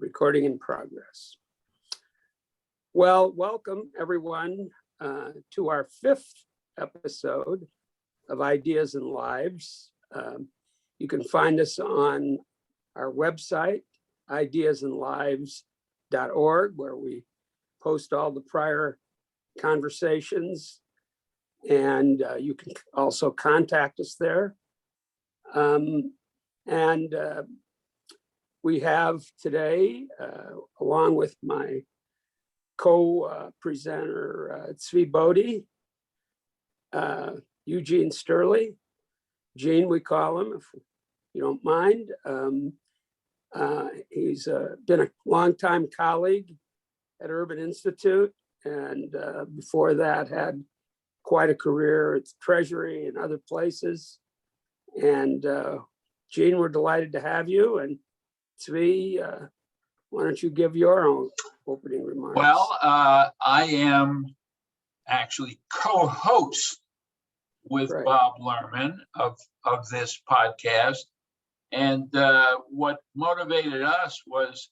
Recording in progress. Well, welcome everyone to our 5th episode of Ideas and Lives. You can find us on our website, ideasandlives.org, where we post all the prior conversations, and you can also contact us there. We have today, along with my co-presenter, Zvi Bodhi, Eugene Steuerle, Gene we call him, if you don't mind. He's been a longtime colleague at Urban Institute, and before that had quite a career at Treasury and other places. And Gene, we're delighted to have you. And Zvi, why don't you give your own opening remarks? Well, I am actually co-host with Bob Lerman of this podcast. And what motivated us was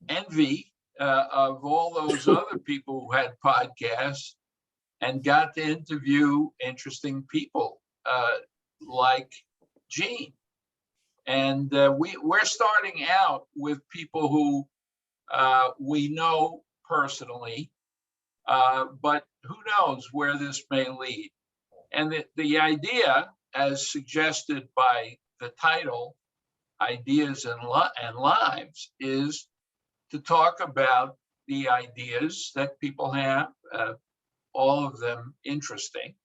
envy of all those other people who had podcasts and got to interview interesting people like Gene. And we're starting out with people who we know personally, but who knows where this may lead. And the idea, as suggested by the title, Ideas and Lives, is to talk about the ideas that people have, all of them interesting,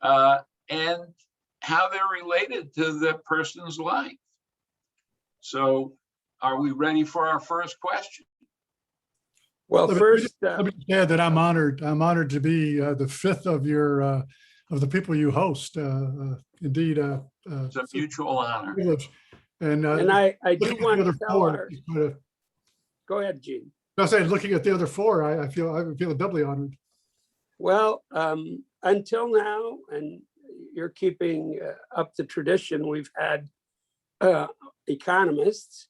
and how they're related to the person's life. So are we ready for our first question? Well, first, let me add that I'm honored to be the 5th of your of the people you host. Indeed, it's a mutual honor. And I do want to tell our. Go ahead, Gene. I was saying, looking at the other 4, I feel doubly honored. Well, until now, and you're keeping up the tradition, we've had economists,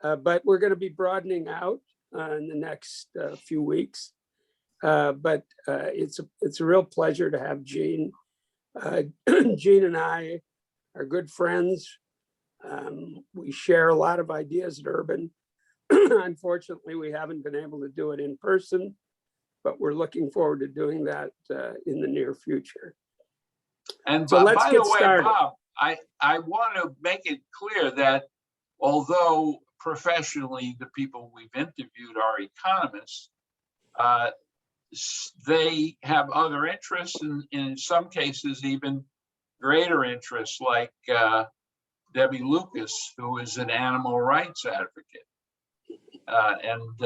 but we're going to be broadening out in the next few weeks. But it's a real pleasure to have Gene. Gene and I are good friends. We share a lot of ideas at Urban. Unfortunately, we haven't been able to do it in person, but we're looking forward to doing that in the near future. And so let's get started. Bob, I want to make it clear that although professionally the people we've interviewed are economists, they have other interests, and in some cases even greater interests, like Debbie Lucas, who is an animal rights advocate. And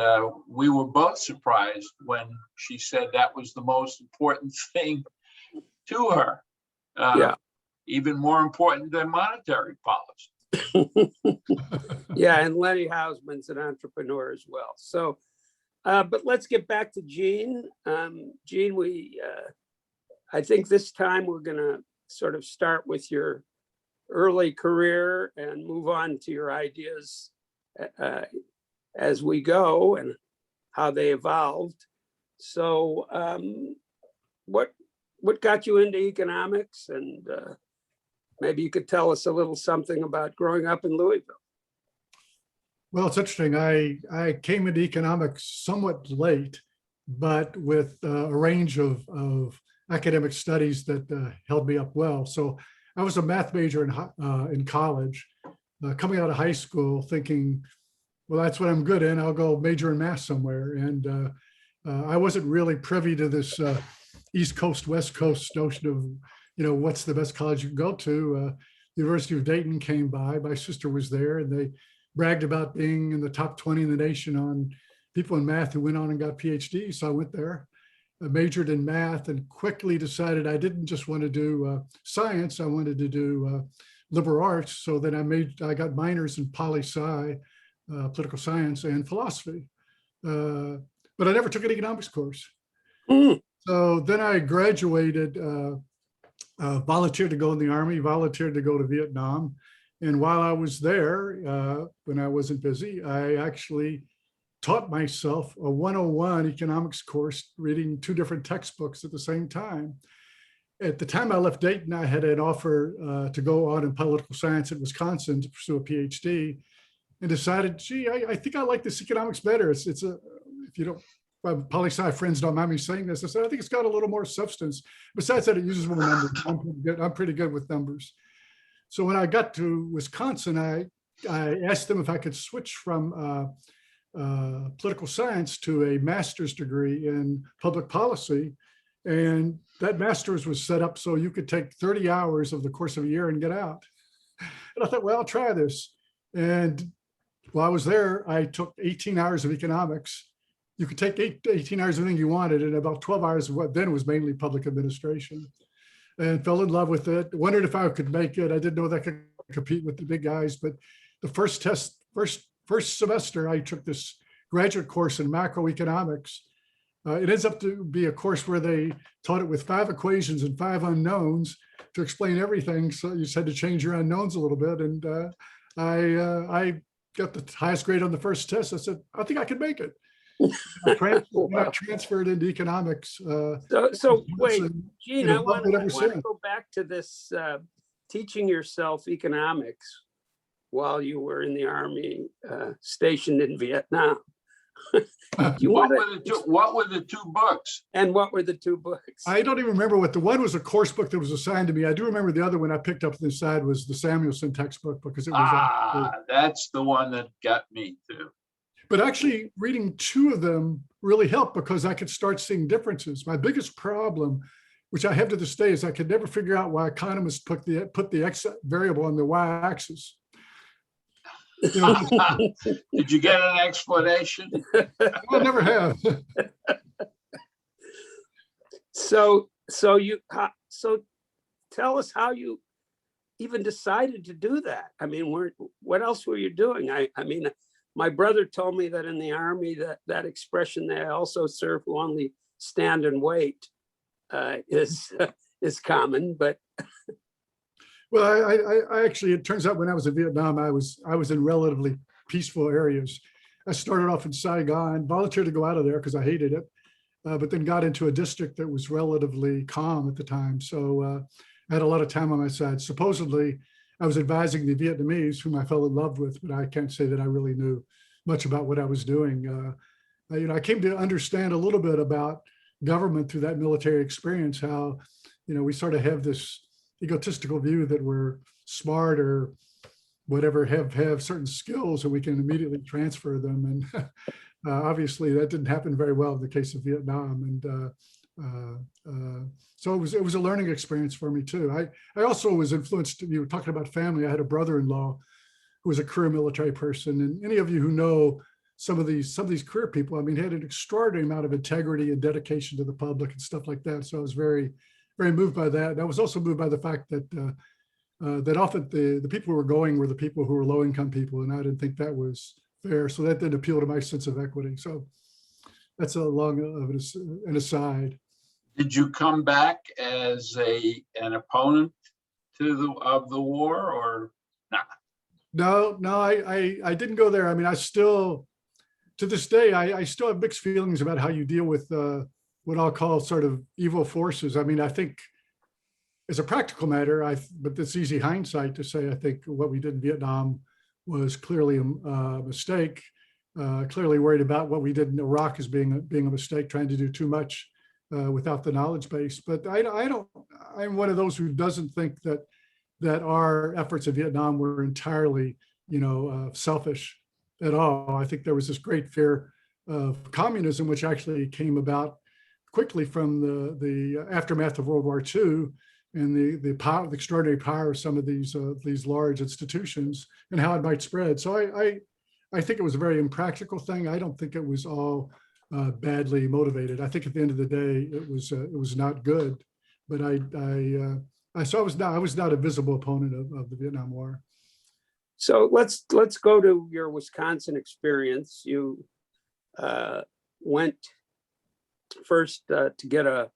we were both surprised when she said that was the most important thing to her. Even more important than monetary policy. Yeah, and Lenny Hausman's an entrepreneur as well. So, but let's get back to Gene. Gene, I think this time we're going to sort of start with your early career and move on to your ideas as we go and how they evolved. So, what got you into economics, and maybe you could tell us a little something about growing up in Louisville. Well, it's interesting. I came into economics somewhat late, but with a range of academic studies that held me up well. So I was a math major in college, coming out of high school thinking, well, that's what I'm good in. I'll go major in math somewhere. And I wasn't really privy to this East Coast, West Coast notion of, what's the best college you can go to. The University of Dayton came by. My sister was there, and they bragged about being in the top 20 in the nation on people in math who went on and got PhDs. So I went there, majored in math, and quickly decided I didn't just want to do science. I wanted to do liberal arts. So then I got minors in poli-sci, political science, and philosophy. But I never took an economics course. So then I graduated, volunteered to go in the Army, volunteered to go to Vietnam, And while I was there, when I wasn't busy, I actually taught myself a 101 economics course, reading 2 different textbooks at the same time. At the time I left Dayton, I had an offer to go on in political science at Wisconsin to pursue a PhD, and decided, gee, I think I like this economics better. It's a, if you don't, my poli-sci friends don't mind me saying this, I said, I think it's got a little more substance. Besides that, it uses more numbers. I'm pretty good with numbers. So when I got to Wisconsin, I asked them if I could switch from political science to a master's degree in public policy. And that master's was set up so you could take 30 hours of the course of a year and get out. And I thought, well, I'll try this. And while I was there, I took 18 hours of economics. You could take 18 hours of anything you wanted, and about 12 hours of what then was mainly public administration. And fell in love with it. Wondered if I could make it. I didn't know that I could compete with the big guys, but the first semester, I took this graduate course in macroeconomics. It ends up to be a course where they taught it with 5 equations and 5 unknowns to explain everything. So you just had to change your unknowns a little bit. And I got the highest grade on the first test. I said, I think I can make it. I transferred into economics. So wait, Gene, I want to go go back to this teaching yourself economics while you were in the Army stationed in Vietnam. What were the 2 books? And what were the 2 books? I don't even remember what the one was. A course book that was assigned to me. I do remember the other one I picked up on the side was the Samuelson textbook, because it was that's the one that got me too. But actually reading 2 of them really helped, because I could start seeing differences. My biggest problem, which I have to this day, is I could never figure out why economists put the X variable on the Y-axis. You know, did you get an explanation? I never have. So tell us how you even decided to do that. I mean, what else were you doing? I mean, my brother told me that in the Army that expression, they also serve who only stand and wait, is common, but. Well, I actually, it turns out when I was in Vietnam, I was in relatively peaceful areas. I started off in Saigon, volunteered to go out of there because I hated it, but then got into a district that was relatively calm at the time. So I had a lot of time on my side. Supposedly, I was advising the Vietnamese, whom I fell in love with, but I can't say that I really knew much about what I was doing. I came to understand a little bit about government through that military experience, how, we sort of have this egotistical view that we're smart or whatever, have certain skills, and we can immediately transfer them. And obviously that didn't happen very well in the case of Vietnam. And so it was a learning experience for me too. I also was influenced. You were talking about family. I had a brother-in-law who was a career military person, and any of you who know some of these career people, I mean, had an extraordinary amount of integrity and dedication to the public and stuff like that. So I was very, very moved by that. And I was also moved by the fact that that often the people who were going were the people who were low-income people, and I didn't think that was fair. So that didn't appeal to my sense of equity. So that's a long of an aside. Did you come back as an opponent of the war, or not? No, I didn't go there. I mean, I still, to this day, I still have mixed feelings about how you deal with what I'll call sort of evil forces. I mean, I think as a practical matter, but it's easy hindsight to say, I think what we did in Vietnam was clearly a mistake. Clearly worried about what we did in Iraq as being a mistake, trying to do too much without the knowledge base. But I'm one of those who doesn't think that our efforts in Vietnam were entirely, selfish at all. I think there was this great fear of communism, which actually came about quickly from the aftermath of World War II and the power, the extraordinary power of some of these large institutions and how it might spread. So I think it was a very impractical thing. I don't think it was all badly motivated. I think at the end of the day, it was not good. But so I was not a visible opponent of the Vietnam War. So let's go to your Wisconsin experience. You went first to get a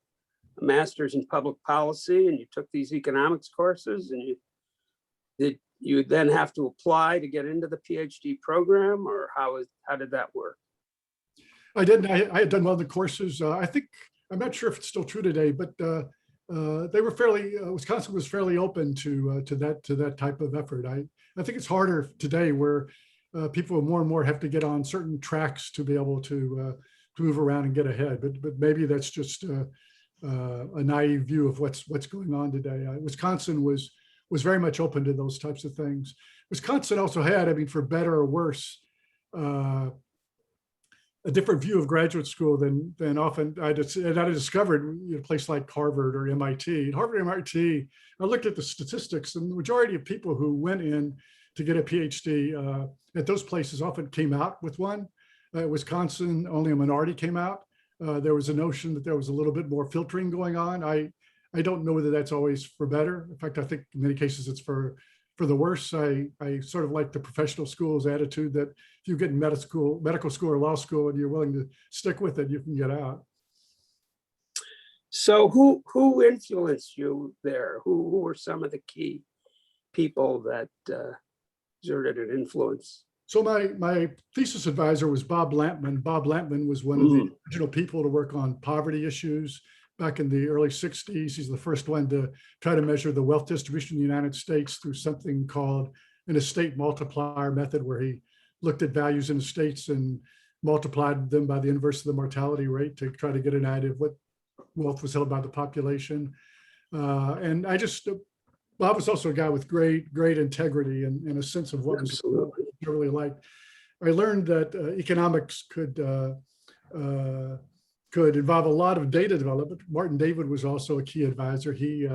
master's in public policy, and you took these economics courses, and you then have to apply to get into the PhD program, or how did that work? I did. I had done one of the courses. I think, I'm not sure if it's still true today, but they were fairly, Wisconsin was fairly open to that type of effort. I think it's harder today where people more and more have to get on certain tracks to be able to move around and get ahead. But maybe that's just a naive view of what's going on today. Wisconsin was very much open to those types of things. Wisconsin also had, I mean, for better or worse, a different view of graduate school than often I discovered in a place like Harvard or MIT. At Harvard and MIT, I looked at the statistics, and the majority of people who went in to get a PhD at those places often came out with one. At Wisconsin, only a minority came out. There was a notion that there was a little bit more filtering going on. I don't know whether that's always for better. In fact, I think in many cases it's for the worse. I sort of like the professional school's attitude that if you get in medical school or law school and you're willing to stick with it, you can get out. So who influenced you there? Who were some of the key people that exerted an influence? So my thesis advisor was Bob Lampman. Bob Lampman was one of the original people to work on poverty issues back in the early 60s. He's the first one to try to measure the wealth distribution in the United States through something called an estate multiplier method, where he looked at values in estates and multiplied them by the inverse of the mortality rate to try to get an idea of what wealth was held by the population. And Bob was also a guy with great integrity and a sense of what was really liked. I learned that economics could involve a lot of data development. Martin David was also a key advisor. He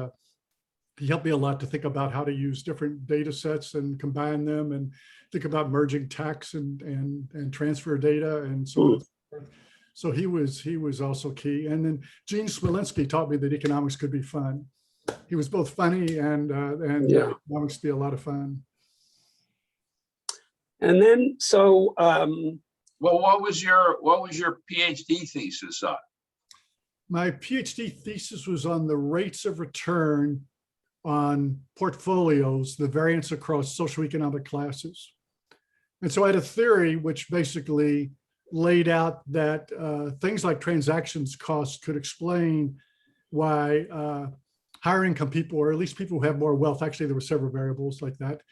helped me a lot to think about how to use different data sets and combine them, and think about merging tax and transfer data and so on. So he was also key. And then Gene Smolinski taught me that economics could be fun. He was both funny and economics be a lot of fun. And then, so well, what was your PhD thesis on? My PhD thesis was on the rates of return on portfolios, the variance across socioeconomic classes. And so I had a theory which basically laid out that things like transactions costs could explain why higher income people, or at least people who have more wealth, actually there were several variables like that,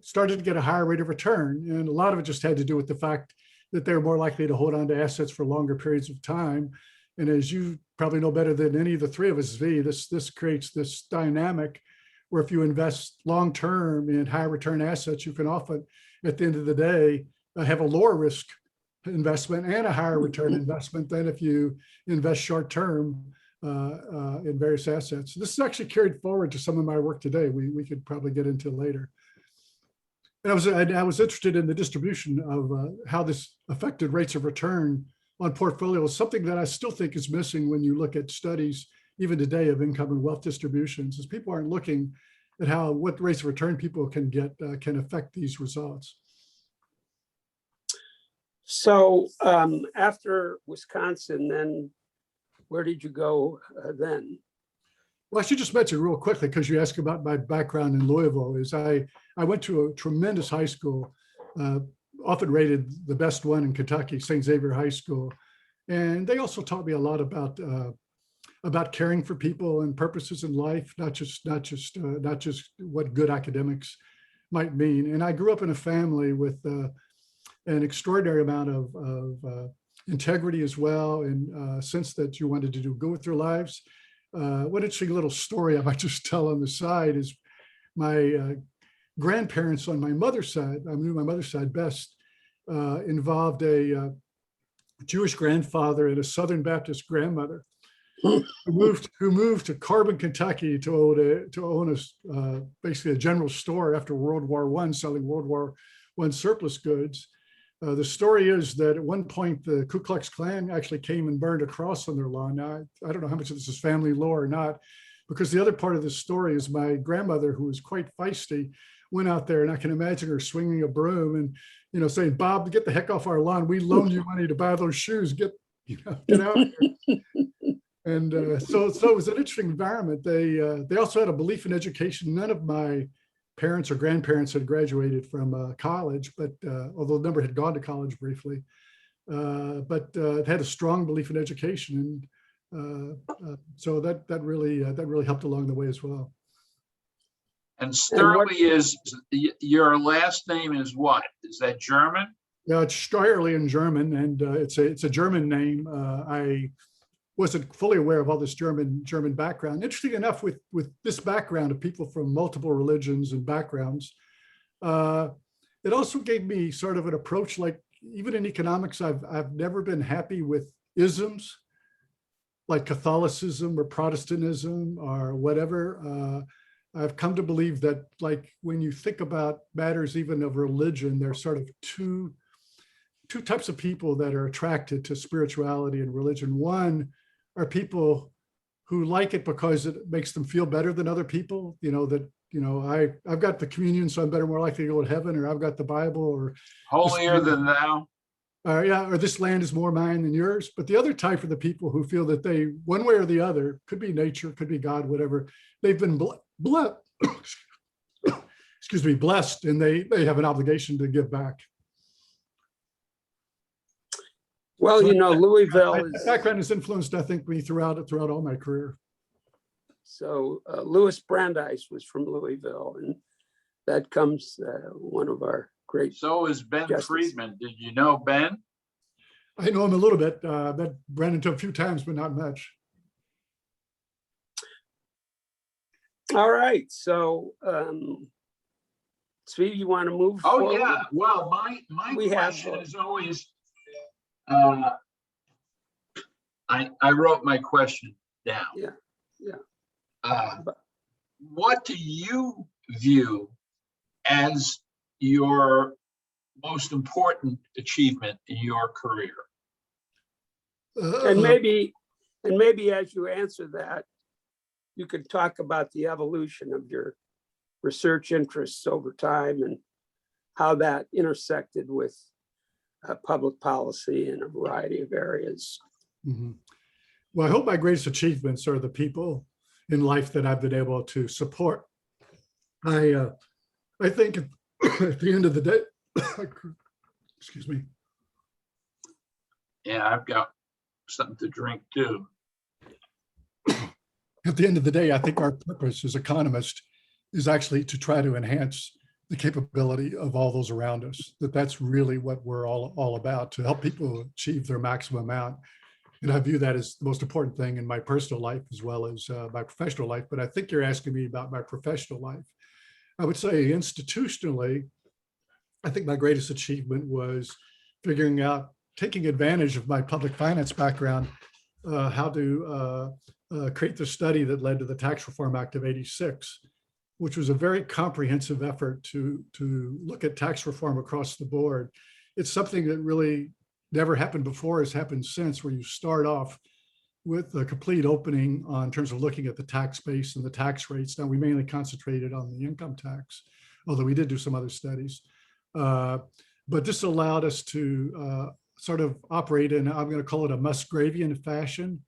started to get a higher rate of return. And a lot of it just had to do with the fact that they're more likely to hold on to assets for longer periods of time. And as you probably know better than any of the three of us, Zvi, this creates this dynamic where if you invest long-term in high return assets, you can often, at the end of the day, have a lower risk investment and a higher return investment than if you invest short-term in various assets. This is actually carried forward to some of my work today. We could probably get into later. And I was interested in the distribution of how this affected rates of return on portfolios, something that I still think is missing when you look at studies, even today, of income and wealth distributions, is people aren't looking at what rates of return people can get can affect these results. So after Wisconsin, then where did you go then? Well, I should just mention real quickly, because you asked about my background in Louisville, is I went to a tremendous high school, often rated the best one in Kentucky, St. Xavier High School. And they also taught me a lot about caring for people and purposes in life, not just what good academics might mean. And I grew up in a family with an extraordinary amount of integrity as well, and sense that you wanted to do good with their lives. One interesting little story I might just tell on the side is my grandparents on my mother's side, I knew my mother's side best, involved a Jewish grandfather and a Southern Baptist grandmother who moved to Carbon, Kentucky to own basically a general store after World War I, selling World War I surplus goods. The story is that at one point, the Ku Klux Klan actually came and burned a cross on their lawn. Now, I don't know how much of this is family lore or not, because the other part of this story is my grandmother, who was quite feisty, went out there, and I can imagine her swinging a broom and, saying, "Bob, get the heck off our lawn. We loaned you money to buy those shoes. Get out here." And so it was an interesting environment. They also had a belief in education. None of my parents or grandparents had graduated from college, but although a number had gone to college briefly, but had a strong belief in education, and so that really helped along the way as well. And Steuerle is, your last name is what? Is that German? Yeah, it's Steuerle in German, and it's a German name. I wasn't fully aware of all this German background. Interesting enough, with this background of people from multiple religions and backgrounds, it also gave me sort of an approach. Like, even in economics, I've never been happy with isms like Catholicism or Protestantism or whatever. I've come to believe that, like, when you think about matters even of religion, there's sort of two types of people that are attracted to spirituality and religion. One are people who like it because it makes them feel better than other people. I've got the communion, so I'm more likely to go to heaven, or I've got the Bible, or holier than thou. Or this land is more mine than yours. But the other type are the people who feel that they, one way or the other, could be nature, could be God, whatever, they've been blessed, and they have an obligation to give back. Well, Louisville My background has influenced, I think, me throughout all my career. So Louis Brandeis was from Louisville, and that comes one of our great. So is Ben justice. Friedman. Did you know Ben? I know him a little bit. Met Brandon a few times, but not much. All right. So, Zvi, you want to move Oh, forward? yeah. Well, my question is always, I wrote my question down. Yeah. What do you view as your most important achievement in your career? And maybe as you answer that, you could talk about the evolution of your research interests over time and how that intersected with public policy in a variety of areas. Mm-hmm. Well, I hope my greatest achievements are the people in life that I've been able to support. I think at the end of the day, excuse me. Yeah, I've got something to drink too. At the end of the day, I think our purpose as economists is actually to try to enhance the capability of all those around us. That's really what we're all about, to help people achieve their maximum amount. And I view that as the most important thing in my personal life as well as my professional life. But I think you're asking me about my professional life. I would say institutionally, I think my greatest achievement was figuring out, taking advantage of my public finance background, how to create the study that led to the Tax Reform Act of '86, which was a very comprehensive effort to look at tax reform across the board. It's something that really never happened before, has happened since, where you start off with a complete opening in terms of looking at the tax base and the tax rates. Now, we mainly concentrated on the income tax, although we did do some other studies. But this allowed us to sort of operate in, I'm going to call it a Musgravian fashion,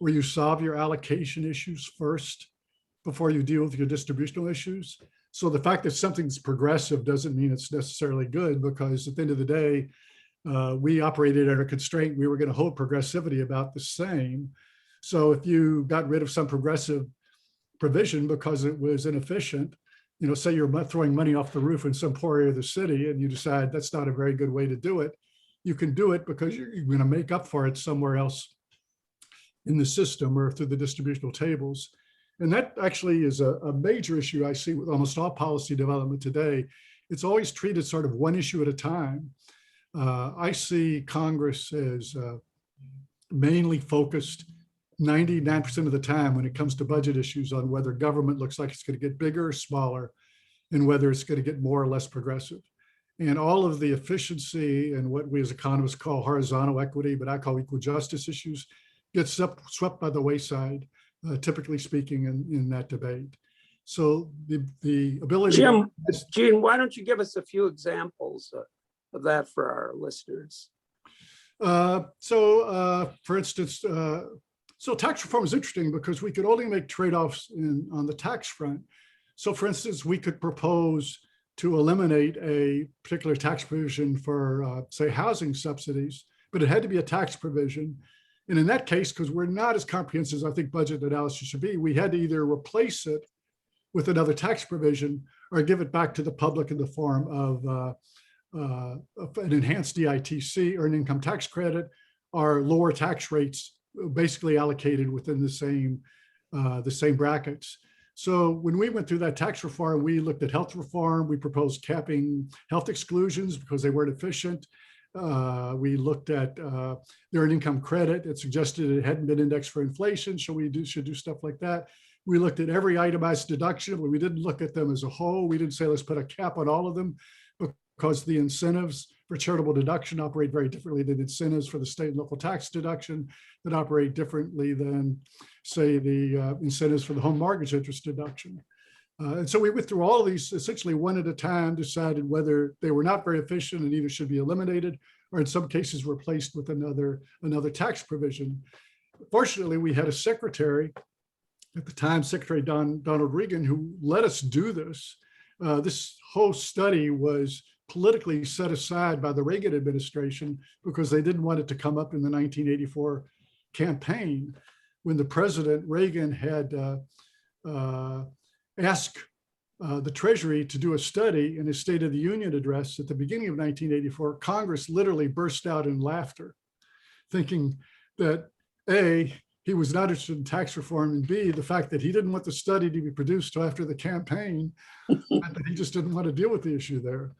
where you solve your allocation issues first before you deal with your distributional issues. So the fact that something's progressive doesn't mean it's necessarily good, because at the end of the day, we operated under constraint. We were going to hold progressivity about the same. So if you got rid of some progressive provision because it was inefficient, say you're throwing money off the roof in some poor area of the city, and you decide that's not a very good way to do it, you can do it because you're going to make up for it somewhere else in the system or through the distributional tables. And that actually is a major issue I see with almost all policy development today. It's always treated sort of one issue at a time. I see Congress as mainly focused 99% of the time when it comes to budget issues on whether government looks like it's going to get bigger or smaller, and whether it's going to get more or less progressive. And all of the efficiency and what we as economists call horizontal equity, but I call equal justice issues, gets swept by the wayside, typically speaking, in that debate. So the ability. Gene, why don't you give us a few examples of that for our listeners? For instance, so tax reform is interesting because we could only make trade-offs on the tax front. So for instance, we could propose to eliminate a particular tax provision for, say, housing subsidies, but it had to be a tax provision. And in that case, because we're not as comprehensive as I think budget analysis should be, we had to either replace it with another tax provision or give it back to the public in the form of an enhanced DITC, earned income tax credit, or lower tax rates basically allocated within the same brackets. So when we went through that tax reform, we looked at health reform. We proposed capping health exclusions because they weren't efficient. We looked at the earned income credit. It suggested it hadn't been indexed for inflation, so we should do stuff like that. We looked at every itemized deduction, but we didn't look at them as a whole. We didn't say let's put a cap on all of them because the incentives for charitable deduction operate very differently than incentives for the state and local tax deduction that operate differently than, say, the incentives for the home mortgage interest deduction. And so we went through all of these essentially one at a time, decided whether they were not very efficient and either should be eliminated or in some cases replaced with another tax provision. Fortunately, we had a secretary at the time, Secretary Donald Regan, who let us do this. This whole study was politically set aside by the Reagan administration because they didn't want it to come up in the 1984 campaign when the president, Reagan, had asked the Treasury to do a study in his State of the Union address at the beginning of 1984. Congress literally burst out in laughter, thinking that A, he was not interested in tax reform, and B, the fact that he didn't want the study to be produced till after the campaign, and that he just didn't want to deal with the issue there.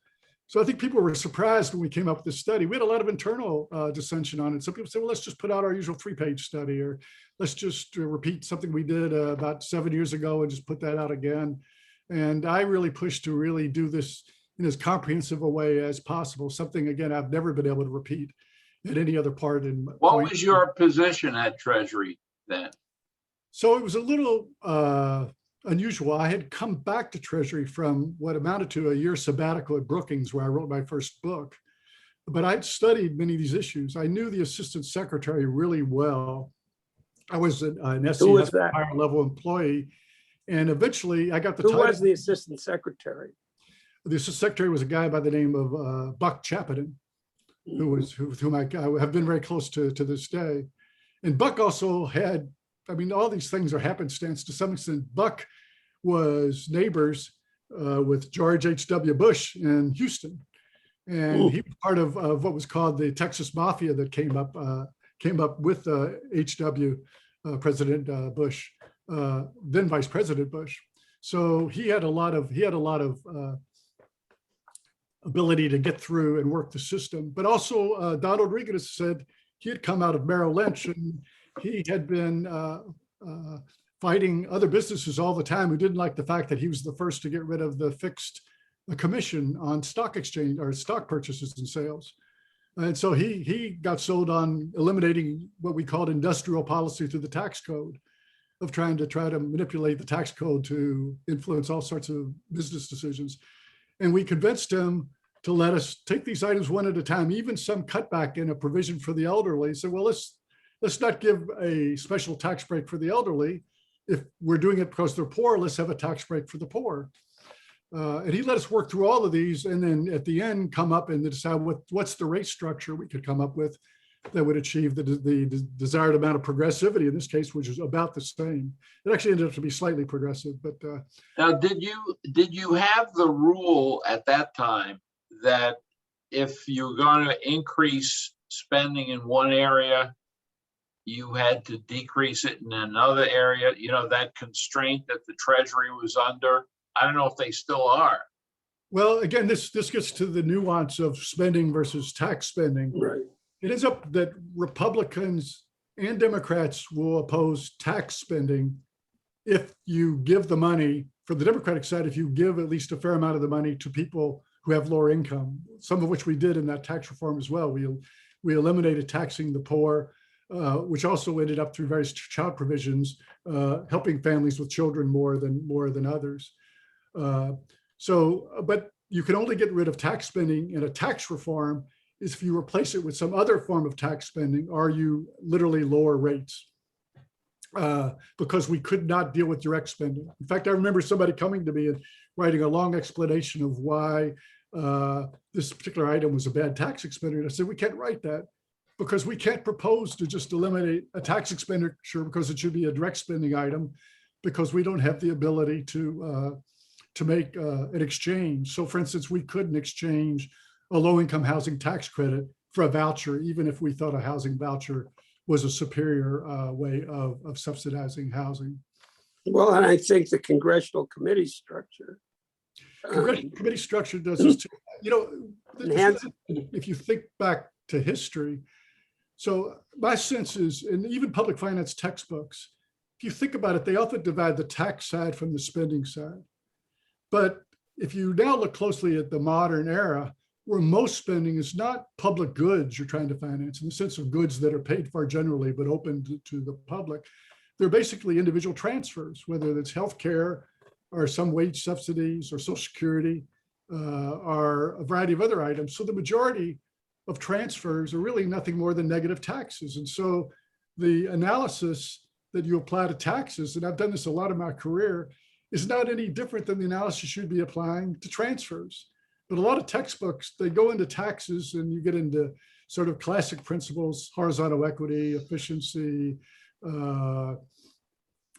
So I think people were surprised when we came up with this study. We had a lot of internal dissension on it. Some people said, well, let's just put out our usual 3-page study, or let's just repeat something we did about 7 years ago and just put that out again. And I really pushed to really do this in as comprehensive a way as possible. Something, again, I've never been able to repeat at any other part in. What was your position at Treasury then? So it was a little unusual. I had come back to Treasury from what amounted to a year sabbatical at Brookings, where I wrote my first book. But I'd studied many of these issues. I knew the assistant secretary really well. I was an SES higher level employee. And eventually I got the title. Who was the assistant secretary? The assistant secretary was a guy by the name of Buck Chapman, with whom I have been very close to this day. And Buck also had, I mean, all these things are happenstance to some extent. Buck was neighbors with George H.W. Bush in Houston. And he was part of what was called the Texas Mafia that came up with H.W. President Bush, then Vice President Bush. So he had a lot of ability to get through and work the system. But also Donald Regan has said he had come out of Merrill Lynch, and he had been fighting other businesses all the time who didn't like the fact that he was the first to get rid of the fixed commission on stock exchange or stock purchases and sales. And so he got sold on eliminating what we called industrial policy through the tax code, of trying to manipulate the tax code to influence all sorts of business decisions. And we convinced him to let us take these items one at a time, even some cutback in a provision for the elderly. So, well, let's not give a special tax break for the elderly. If we're doing it because they're poor, let's have a tax break for the poor. And he let us work through all of these, and then at the end come up and decide what's the rate structure we could come up with that would achieve the desired amount of progressivity in this case, which is about the same. It actually ended up to be slightly progressive, but. Now, did you have the rule at that time that if you're going to increase spending in one area, you had to decrease it in another area? You know, that constraint that the Treasury was under? I don't know if they still are. Well, again, this gets to the nuance of spending versus tax spending. Right. It ends up that Republicans and Democrats will oppose tax spending if you give the money, for the Democratic side, if you give at least a fair amount of the money to people who have lower income, some of which we did in that tax reform as well. We eliminated taxing the poor, which also ended up through various child provisions, helping families with children more than others. But you can only get rid of tax spending in a tax reform is if you replace it with some other form of tax spending, or you literally lower rates. because we could not deal with direct spending. In fact, I remember somebody coming to me and writing a long explanation of why this particular item was a bad tax expenditure. And I said, we can't write that because we can't propose to just eliminate a tax expenditure because it should be a direct spending item, because we don't have the ability to make an exchange. So for instance, we couldn't exchange a low-income housing tax credit for a voucher, even if we thought a housing voucher was a superior way of subsidizing housing. Well, and I think the congressional committee structure. Congressional committee structure does this too. You know, if you think back to history, so my sense is, and even public finance textbooks, if you think about it, they often divide the tax side from the spending side. But if you now look closely at the modern era, where most spending is not public goods you're trying to finance in the sense of goods that are paid for generally but open to the public, they're basically individual transfers, whether that's healthcare or some wage subsidies or Social Security or a variety of other items. So the majority of transfers are really nothing more than negative taxes. And so the analysis that you apply to taxes, and I've done this a lot in my career, is not any different than the analysis you'd be applying to transfers. But a lot of textbooks, they go into taxes and you get into sort of classic principles, horizontal equity, efficiency,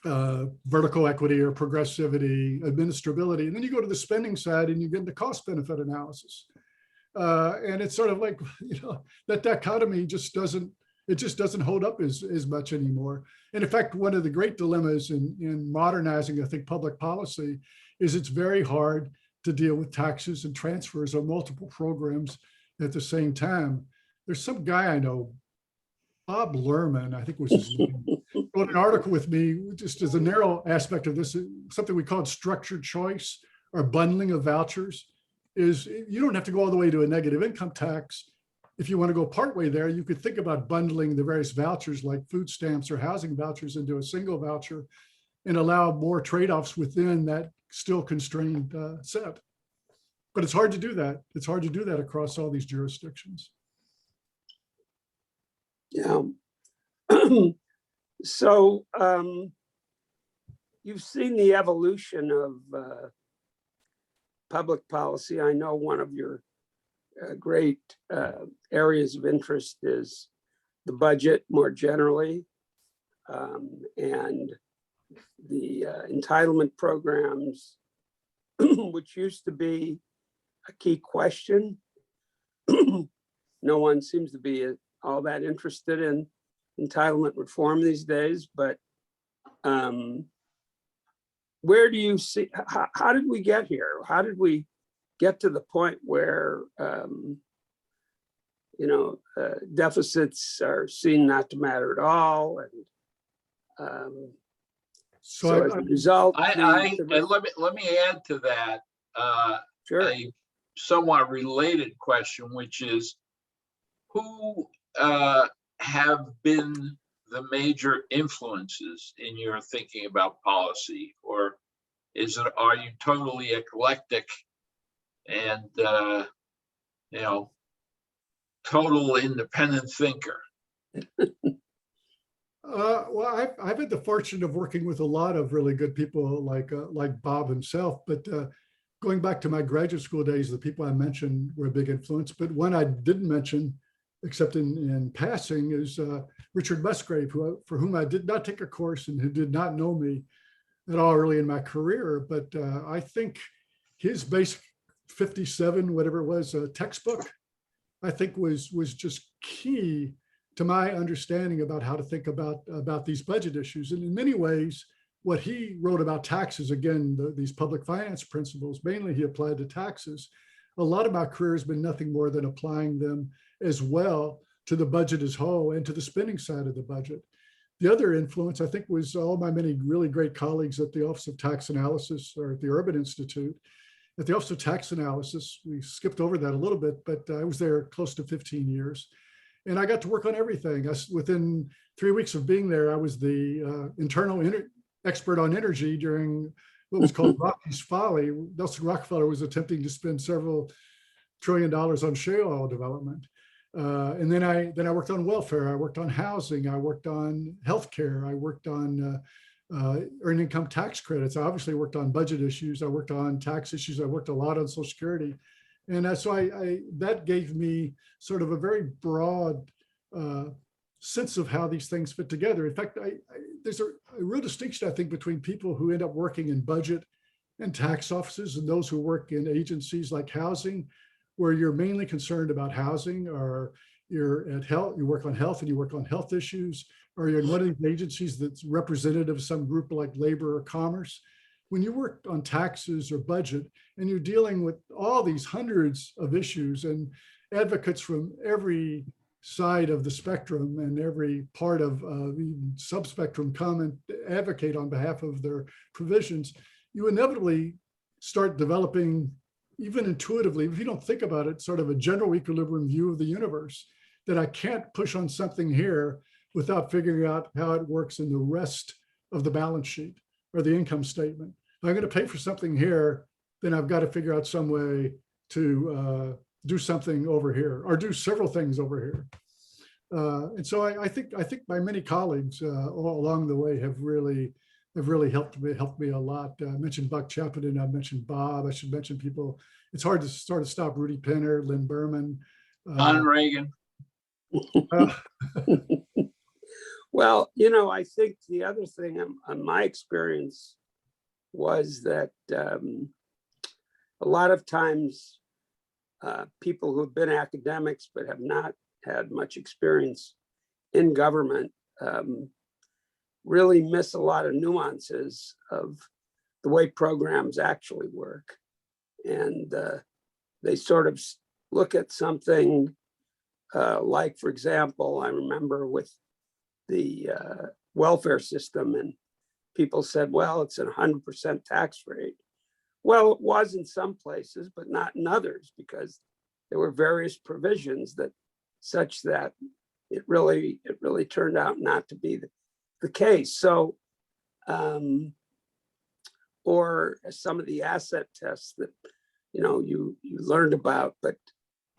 vertical equity or progressivity, administrability. And then you go to the spending side and you get into cost benefit analysis. And it's sort of like, you know, that dichotomy just doesn't hold up as much anymore. And in fact, one of the great dilemmas in modernizing, I think, public policy is it's very hard to deal with taxes and transfers on multiple programs at the same time. There's some guy I know, Bob Lerman, I think was his name, wrote an article with me just as a narrow aspect of this, something we call structured choice or bundling of vouchers. Is you don't have to go all the way to a negative income tax. If you want to go partway there, you could think about bundling the various vouchers like food stamps or housing vouchers into a single voucher and allow more trade-offs within that still constrained set. But it's hard to do that. It's hard to do that across all these jurisdictions. Yeah. So you've seen the evolution of public policy. I know one of your great areas of interest is the budget more generally, and the entitlement programs, which used to be a key question. No one seems to be all that interested in entitlement reform these days, but where do you see, how did we get here? How did we get to the point where, deficits are seen not to matter at all? And so as a result, let me add to that sure. a somewhat related question, which is who have been the major influences in your thinking about policy, or are you totally eclectic and total independent thinker? Well, I've had the fortune of working with a lot of really good people like Bob himself, but going back to my graduate school days, the people I mentioned were a big influence. But one I didn't mention, except in passing, is Richard Musgrave, for whom I did not take a course and who did not know me at all early in my career. But I think his basic 57, whatever it was, textbook, I think was just key to my understanding about how to think about these budget issues. And in many ways, what he wrote about taxes, again, these public finance principles, mainly he applied to taxes. A lot of my career has been nothing more than applying them as well to the budget as whole and to the spending side of the budget. The other influence, I think, was all my many really great colleagues at the Office of Tax Analysis or at the Urban Institute. At the Office of Tax Analysis, we skipped over that a little bit, but I was there close to 15 years. And I got to work on everything. Within 3 weeks of being there, I was the internal expert on energy during what was called Rocky's Folly. Nelson Rockefeller was attempting to spend several $1 trillion on shale oil development. And then I worked on welfare. I worked on housing. I worked on healthcare. I worked on earned income tax credits. I obviously worked on budget issues. I worked on tax issues. I worked a lot on Social Security. And so that gave me sort of a very broad sense of how these things fit together. In fact, there's a real distinction, I think, between people who end up working in budget and tax offices and those who work in agencies like housing, where you're mainly concerned about housing, or you're at health, you work on health and you work on health issues, or you're in one of these agencies that's representative of some group like labor or commerce. When you work on taxes or budget and you're dealing with all these hundreds of issues and advocates from every side of the spectrum and every part of the subspectrum come and advocate on behalf of their provisions, you inevitably start developing, even intuitively, if you don't think about it, sort of a general equilibrium view of the universe, that I can't push on something here without figuring out how it works in the rest of the balance sheet or the income statement. If I'm going to pay for something here, then I've got to figure out some way to do something over here, or do several things over here. And so I think my many colleagues all along the way have really helped me a lot. I mentioned Buck Chapman, I mentioned Bob. I should mention people. It's hard to stop Rudy Penner, Lynn Berman, Don Reagan. Well, I think the other thing on my experience was that a lot of times people who have been academics but have not had much experience in government really miss a lot of nuances of the way programs actually work. And they sort of look at something like, for example, I remember with the welfare system, and people said, well, it's a 100% tax rate. Well, it was in some places, but not in others, because there were various provisions that such that it really turned out not to be the case. So, or some of the asset tests that, you learned about, but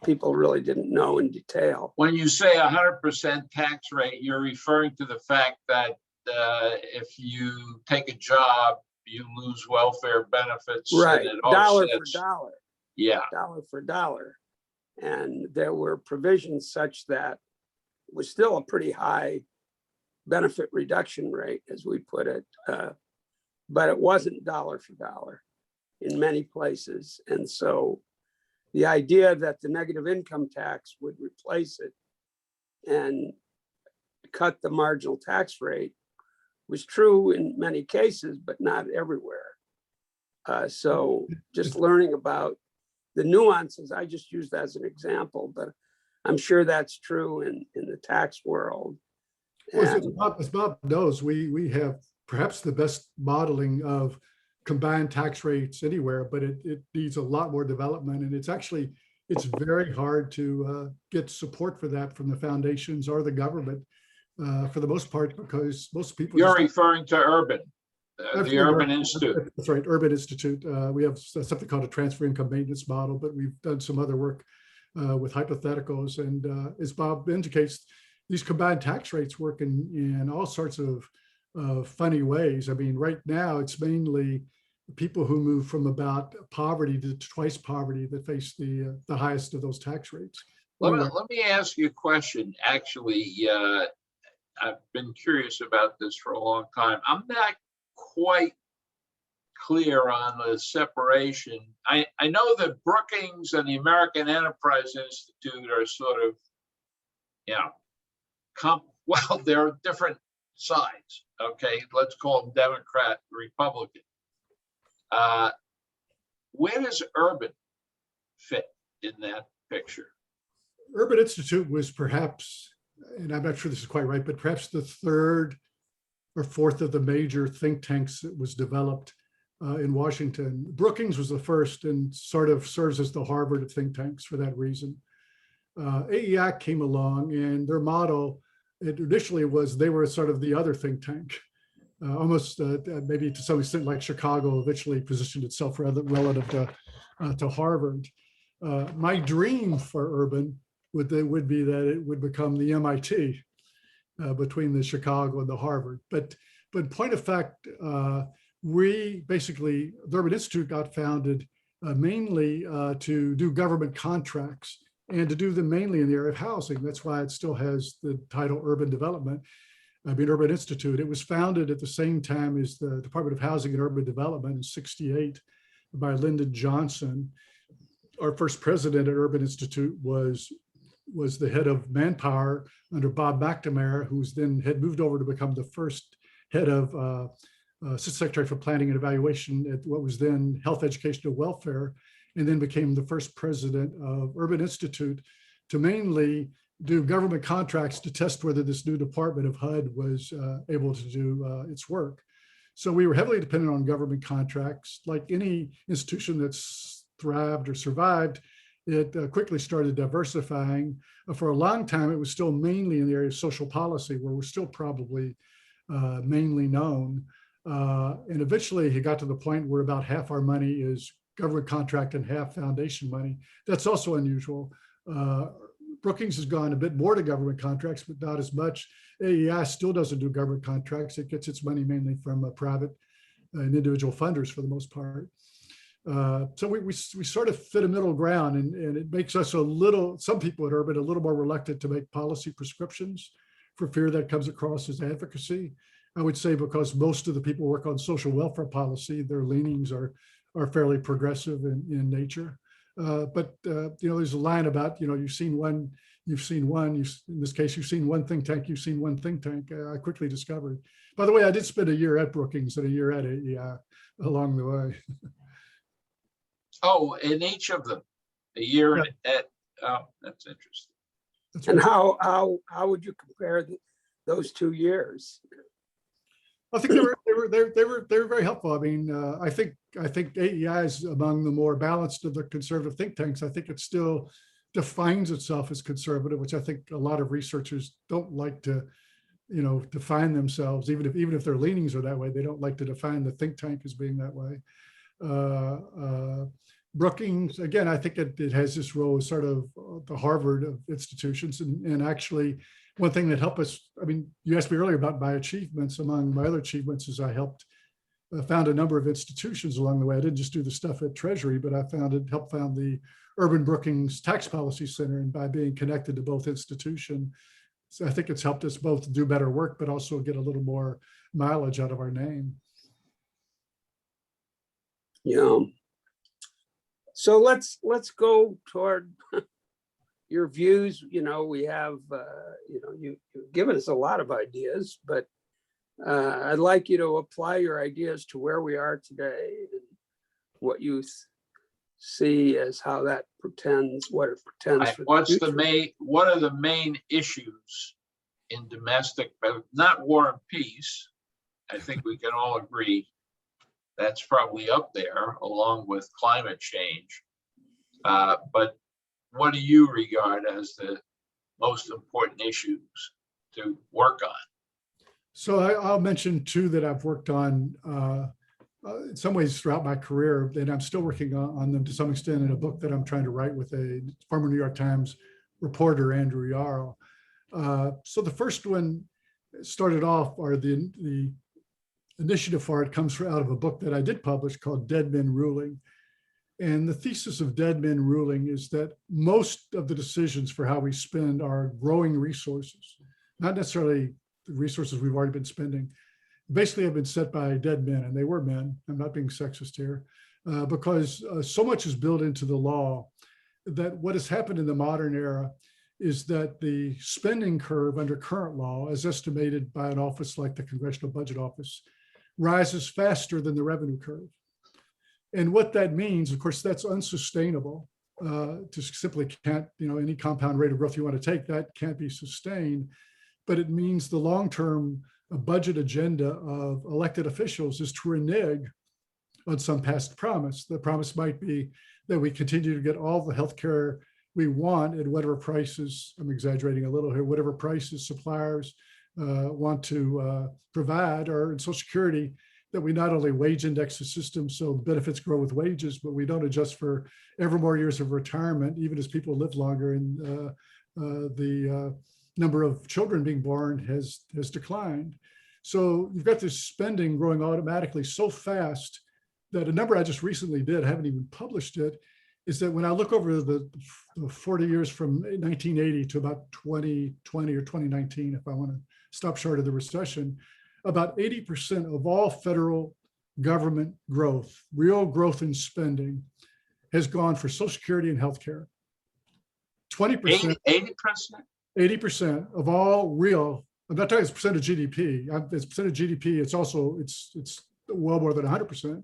people really didn't know in detail. When you say 100% tax rate, you're referring to the fact that if you take a job, you lose welfare benefits. Right, dollar for dollar. Yeah. Dollar for dollar. And there were provisions such that it was still a pretty high benefit reduction rate, as we put it, but it wasn't dollar for dollar in many places. And so the idea that the negative income tax would replace it and cut the marginal tax rate was true in many cases, but not everywhere. So just learning about the nuances, I just used as an example, but I'm sure that's true in the tax world. Well, as Bob knows, we have perhaps the best modeling of combined tax rates anywhere, but it needs a lot more development. And it's very hard to get support for that from the foundations or the government for the most part, because most people— You're referring to Urban, the Urban Institute. That's right, Urban Institute. We have something called a transfer income maintenance model, but we've done some other work with hypotheticals. And as Bob indicates, these combined tax rates work in all sorts of funny ways. I mean, right now it's mainly people who move from about poverty to twice poverty that face the highest of those tax rates. Let me ask you a question. Actually, I've been curious about this for a long time. I'm not quite clear on the separation. I know that Brookings and the American Enterprise Institute are sort of, well, they're different sides. Okay, let's call them Democrat, Republican. Where does Urban fit in that picture? Urban Institute was perhaps, and I'm not sure this is quite right, but perhaps the third or fourth of the major think tanks that was developed in Washington. Brookings was the first and sort of serves as the Harvard of think tanks for that reason. AEAC came along, and their model, it initially was they were sort of the other think tank. Almost maybe to some extent like Chicago eventually positioned itself relative to Harvard. My dream for Urban would be that it would become the MIT between the Chicago and the Harvard. But point of fact, we basically, the Urban Institute got founded mainly to do government contracts and to do them mainly in the area of housing. That's why it still has the title Urban Development. Urban Institute. It was founded at the same time as the Department of Housing and Urban Development in '68 by Lyndon Johnson. Our first president at Urban Institute was the head of manpower under Bob McNamara, who's then had moved over to become the first head of Assistant Secretary for Planning and Evaluation at what was then Health, Education, and Welfare, and then became the first president of Urban Institute to mainly do government contracts to test whether this new department of HUD was able to do its work. So we were heavily dependent on government contracts. Like any institution that's thrived or survived, it quickly started diversifying. For a long time, it was still mainly in the area of social policy, where we're still probably mainly known. And eventually it got to the point where about half our money is government contract and half foundation money. That's also unusual. Brookings has gone a bit more to government contracts, but not as much. AEI still doesn't do government contracts. It gets its money mainly from private and individual funders for the most part. So we sort of fit a middle ground, and it makes us some people at Urban, a little more reluctant to make policy prescriptions for fear that comes across as advocacy. I would say because most of the people who work on social welfare policy, their leanings are fairly progressive in nature. But there's a line about, you've seen one, in this case, you've seen one think tank, you've seen one think tank. I quickly discovered. By the way, I did spend a year at Brookings and a year at AEI along the way. Oh, in each of them, a year at, that's interesting. That's And right. how would you compare those 2 years? I think they were very helpful. I mean, I think AEI is among the more balanced of the conservative think tanks. I think it still defines itself as conservative, which I think a lot of researchers don't like to, define themselves. Even if their leanings are that way, they don't like to define the think tank as being that way. Brookings, again, I think it has this role as sort of the Harvard of institutions, and actually. One thing that helped us, you asked me earlier about my achievements. Among my other achievements is I helped found a number of institutions along the way. I didn't just do the stuff at Treasury, but I helped found the Urban-Brookings Tax Policy Center. And by being connected to both institutions, so I think it's helped us both do better work, but also get a little more mileage out of our name. Yeah. So let's go toward your views. We have, you've given us a lot of ideas, but I'd like you to apply your ideas to where we are today and what you see as how that portends, what it portends for the future. What are the main issues in domestic, not war and peace? I think we can all agree that's probably up there along with climate change. But what do you regard as the most important issues to work on? So I'll mention two that I've worked on in some ways throughout my career, and I'm still working on them to some extent in a book that I'm trying to write with a former New York Times reporter, Andrew Yarl. So the first one started off, or the initiative for it comes out of a book that I did publish called Dead Men Ruling. And the thesis of Dead Men Ruling is that most of the decisions for how we spend our growing resources, not necessarily the resources we've already been spending, basically have been set by dead men, and they were men. I'm not being sexist here, because so much is built into the law that what has happened in the modern era is that the spending curve under current law, as estimated by an office like the Congressional Budget Office, rises faster than the revenue curve. And what that means, of course, that's unsustainable. Just simply can't, any compound rate of growth you want to take, that can't be sustained. But it means the long-term budget agenda of elected officials is to renege on some past promise. The promise might be that we continue to get all the healthcare we want at whatever prices, I'm exaggerating a little here, whatever prices suppliers want to provide, or in Social Security, that we not only wage index the system so benefits grow with wages, but we don't adjust for ever more years of retirement, even as people live longer and the number of children being born has declined. So you've got this spending growing automatically so fast that a number I just recently did, I haven't even published it, is that when I look over the 40 years from 1980 to about 2020 or 2019, if I want to stop short of the recession, about 80% of all federal government growth, real growth in spending, has gone for Social Security and healthcare. 20%, 80% of all real, I'm not talking as percent of GDP. As percent of GDP, it's also, it's well more than 100%.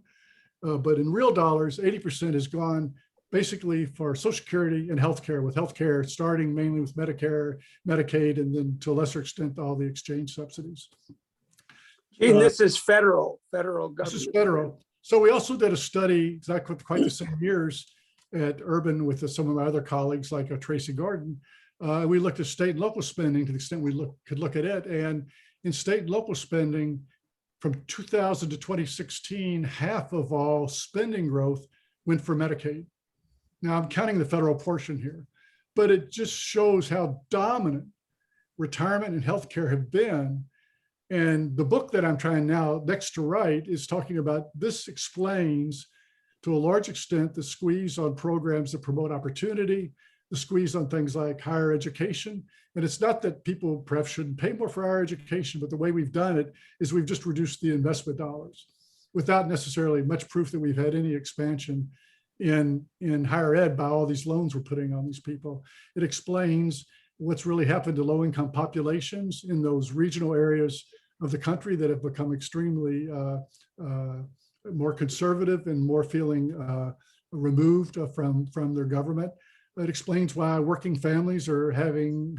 But in real dollars, 80% has gone basically for Social Security and healthcare, with healthcare starting mainly with Medicare, Medicaid, and then to a lesser extent, all the exchange subsidies. Gene, this is federal government. This is federal. So we also did a study, exactly quite the same years at Urban with some of my other colleagues like Tracy Gordon. We looked at state and local spending to the extent we could look at it. And in state and local spending, from 2000 to 2016, half of all spending growth went for Medicaid. Now I'm counting the federal portion here, but it just shows how dominant retirement and healthcare have been. And the book that I'm trying now next to write is talking about this explains to a large extent the squeeze on programs that promote opportunity, the squeeze on things like higher education. And it's not that people perhaps shouldn't pay more for higher education, but the way we've done it is we've just reduced the investment dollars without necessarily much proof that we've had any expansion in higher ed by all these loans we're putting on these people. It explains what's really happened to low-income populations in those regional areas of the country that have become extremely more conservative and more feeling removed from their government. It explains why working families are having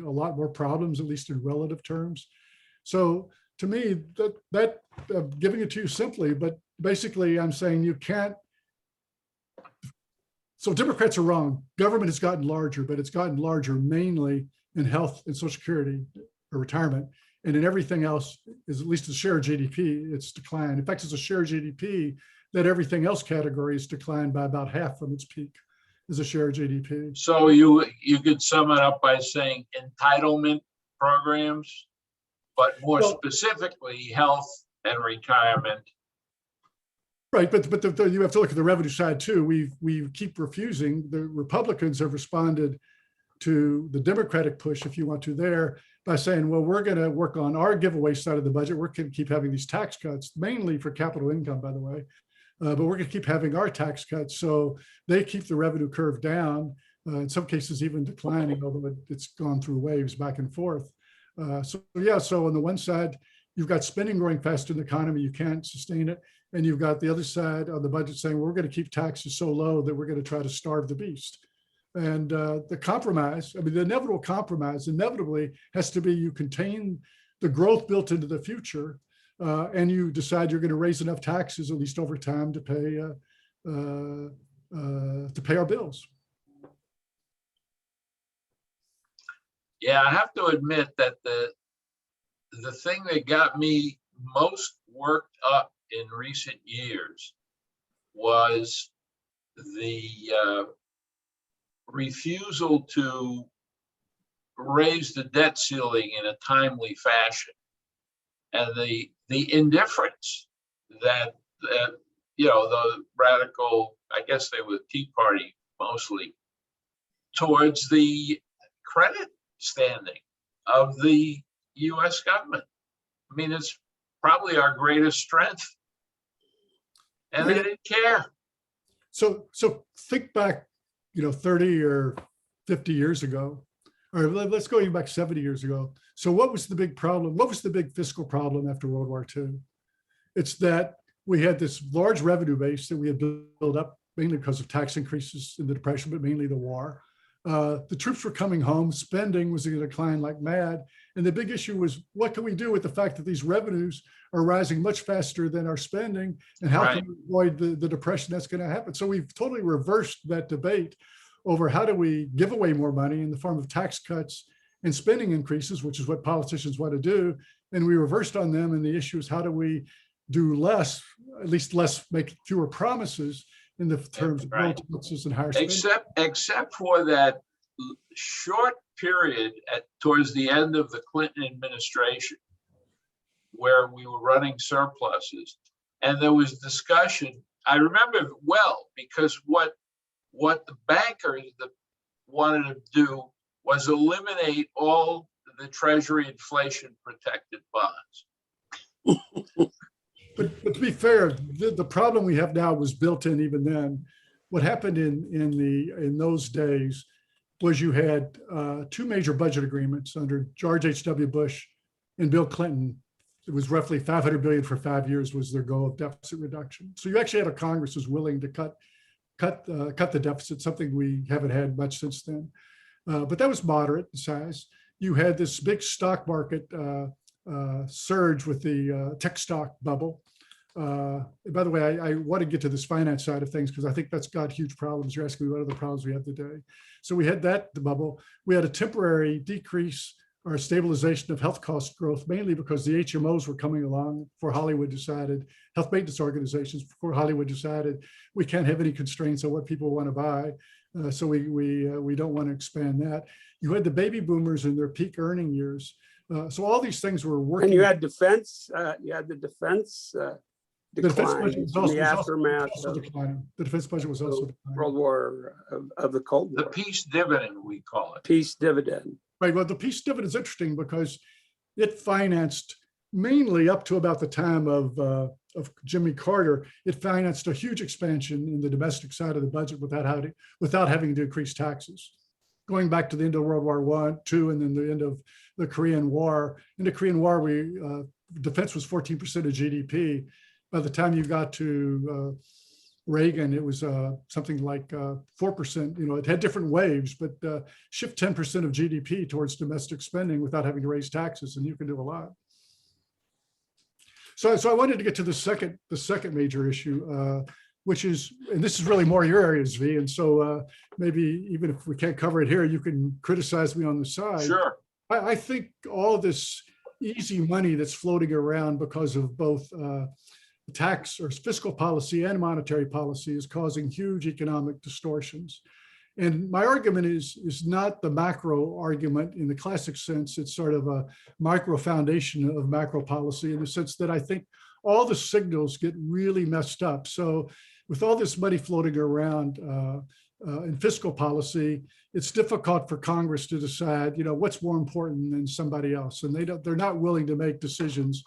a lot more problems, at least in relative terms. So to me, that I'm giving it to you simply, but basically I'm saying you can't. So Democrats are wrong. Government has gotten larger, but it's gotten larger mainly in health and Social Security or retirement. And in everything else, is at least the share of GDP, it's declined. In fact, it's a share of GDP that everything else category has declined by about half from its peak as a share of GDP. So you could sum it up by saying entitlement programs, but more specifically health and retirement. Right, but you have to look at the revenue side too. We keep refusing. The Republicans have responded to the Democratic push, if you want to, there by saying, well, we're going to work on our giveaway side of the budget. We're going to keep having these tax cuts, mainly for capital income, by the way. But we're going to keep having our tax cuts. So they keep the revenue curve down, in some cases even declining, although it's gone through waves back and forth. So on the one side, you've got spending growing faster in the economy, you can't sustain it. And you've got the other side of the budget saying, we're going to keep taxes so low that we're going to try to starve the beast. And the compromise, I mean, the inevitable compromise inevitably has to be you contain the growth built into the future, and you decide you're going to raise enough taxes, at least over time, to pay our bills. Yeah, I have to admit that the thing that got me most worked up in recent years was the refusal to raise the debt ceiling in a timely fashion, and the indifference that the radical, I guess they were Tea Party mostly, towards the credit standing of the U.S. government. I mean, it's probably our greatest strength, and they didn't care. So think back, 30 or 50 years ago, or let's go even back 70 years ago. So what was the big problem? What was the big fiscal problem after World War II? It's that we had this large revenue base that we had built up mainly because of tax increases in the Depression, but mainly the war. The troops were coming home, spending was going to decline like mad. And the big issue was, what can we do with the fact that these revenues are rising much faster than our spending? And how can we avoid the depression that's going to happen? So we've totally reversed that debate over how do we give away more money in the form of tax cuts and spending increases, which is what politicians want to do. And we reversed on them. And the issue is, how do we do less, at least less, make fewer promises in the terms of low taxes and higher spending? Except for that short period towards the end of the Clinton administration where we were running surpluses, and there was discussion. I remember it well because what the bankers wanted to do was eliminate all the Treasury inflation protected bonds. But to be fair, the problem we have now was built in even then. What happened in those days was you had two major budget agreements under George H.W. Bush and Bill Clinton. It was roughly $500 billion for 5 years was their goal of deficit reduction. So you actually had a Congress who was willing to cut the deficit, something we haven't had much since then. But that was moderate in size. You had this big stock market surge with the tech stock bubble. By the way, I want to get to this finance side of things because I think that's got huge problems. You're asking me what are the problems we have today. So we had the bubble. We had a temporary decrease or stabilization of health cost growth, mainly because the HMOs were coming along before Hollywood decided, health maintenance organizations, before Hollywood decided we can't have any constraints on what people want to buy. So we don't want to expand that. You had the baby boomers in their peak earning years. So all these things were working. And you had defense, you had the defense decline in the aftermath of the defense budget was also declining. World War of the Cold War. The peace dividend, we call it. Peace dividend. Right. Well, the peace dividend is interesting because it financed mainly up to about the time of Jimmy Carter. It financed a huge expansion in the domestic side of the budget without having to increase taxes. Going back to the end of World War I, II, and then the end of the Korean War. In the Korean War, defense was 14% of GDP. By the time you got to Reagan, it was something like 4%. You know, it had different waves, but shift 10% of GDP towards domestic spending without having to raise taxes, and you can do a lot. So I wanted to get to the second major issue, which is, and this is really more your area, Zvi, and so maybe even if we can't cover it here, you can criticize me on the side. Sure. I think all this easy money that's floating around because of both tax or fiscal policy and monetary policy is causing huge economic distortions. And my argument is not the macro argument in the classic sense. It's sort of a micro foundation of macro policy in the sense that I think all the signals get really messed up. So with all this money floating around in fiscal policy, it's difficult for Congress to decide, you know, what's more important than somebody else. And they're not willing to make decisions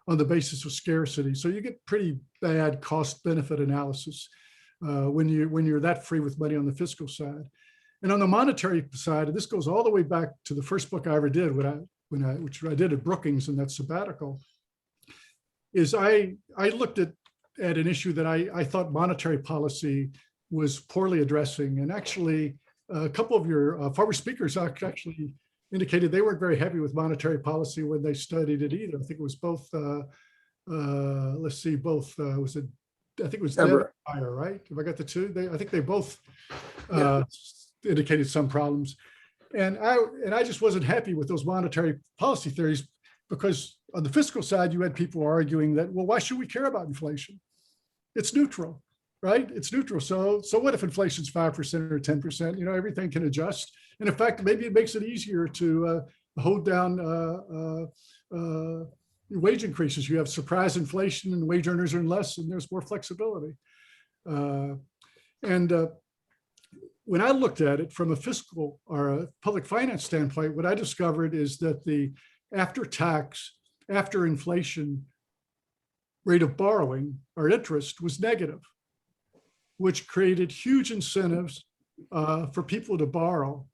on the basis of scarcity. So you get pretty bad cost benefit analysis when you're that free with money on the fiscal side. And on the monetary side, and this goes all the way back to the first book I ever did, which I did at Brookings in that sabbatical, is I looked at an issue that I thought monetary policy was poorly addressing. And actually, a couple of your former speakers actually indicated they weren't very happy with monetary policy when they studied it either. I think it was both, I think it was Deborah, right? Have I got the two? I think they both indicated some problems. And I just wasn't happy with those monetary policy theories because on the fiscal side, you had people arguing that, well, why should we care about inflation? It's neutral, right? It's neutral. So what if inflation's 5% or 10%? You know, everything can adjust. And in fact, maybe it makes it easier to hold down wage increases. You have surprise inflation and wage earners earn less and there's more flexibility. When I looked at it from a fiscal or a public finance standpoint, what I discovered is that the after-tax, after-inflation rate of borrowing or interest was negative, which created huge incentives for people to borrow.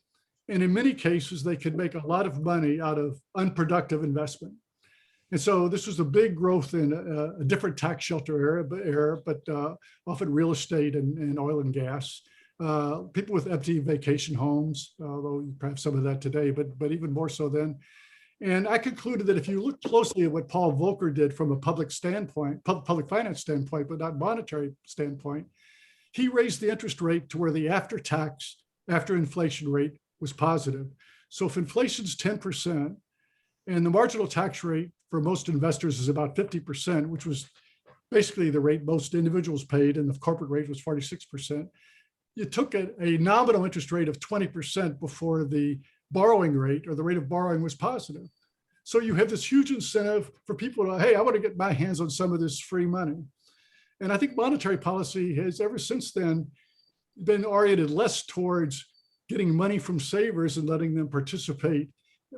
And in many cases, they could make a lot of money out of unproductive investment. And so this was a big growth in a different tax shelter era, but often real estate and oil and gas. People with empty vacation homes, although you perhaps some of that today, but even more so then. And I concluded that if you look closely at what Paul Volcker did from a public standpoint, public finance standpoint, but not monetary standpoint, he raised the interest rate to where the after-tax, after-inflation rate was positive. So if inflation's 10% and the marginal tax rate for most investors is about 50%, which was basically the rate most individuals paid, and the corporate rate was 46%, you took a nominal interest rate of 20% before the borrowing rate or the rate of borrowing was positive. So you have this huge incentive for people to, hey, I want to get my hands on some of this free money. And I think monetary policy has ever since then been oriented less towards getting money from savers and letting them participate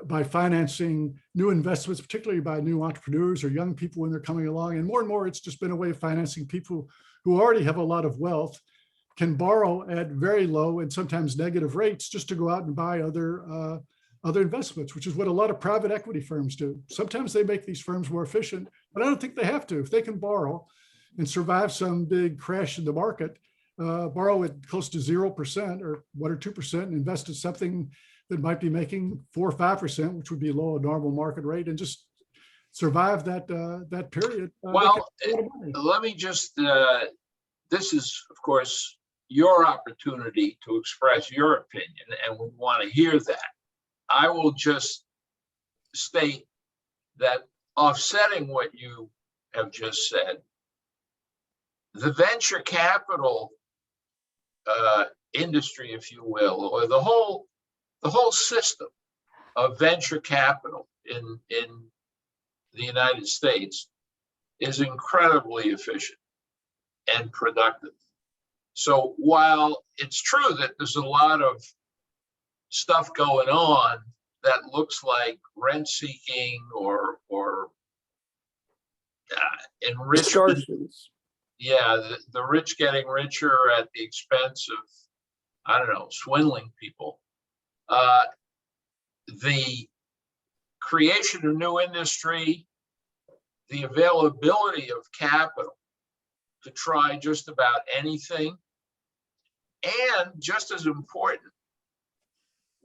by financing new investments, particularly by new entrepreneurs or young people when they're coming along. And more, it's just been a way of financing people who already have a lot of wealth, can borrow at very low and sometimes negative rates just to go out and buy other investments, which is what a lot of private equity firms do. Sometimes they make these firms more efficient, but I don't think they have to. If they can borrow and survive some big crash in the market, borrow at close to 0% or 1 or 2% and invest in something that might be making 4 or 5%, which would be low a normal market rate, and just survive that period. Well, let me just, this is, of course, your opportunity to express your opinion, and we want to hear that. I will just state that offsetting what you have just said, the venture capital industry, if you will, or the whole system of venture capital in the United States is incredibly efficient and productive. So while it's true that there's a lot of stuff going on that looks like rent seeking or enrichment, the rich getting richer at the expense of, I don't know, swindling people. The creation of new industry, the availability of capital to try just about anything, and just as important,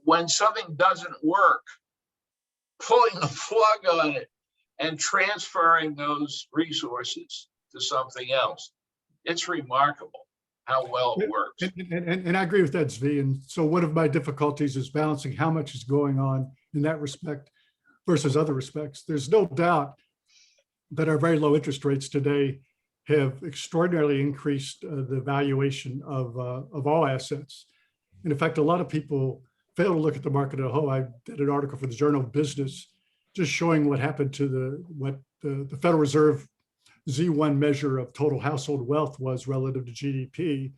when something doesn't work, pulling the plug on it and transferring those resources to something else. It's remarkable how well it works. And I agree with that, Zvi. And so one of my difficulties is balancing how much is going on in that respect versus other respects. There's no doubt that our very low interest rates today have extraordinarily increased the valuation of all assets. And in fact, a lot of people fail to look at the market as a whole. I did an article for the Journal of Business just showing what happened to the Federal Reserve Z1 measure of total household wealth was relative to GDP.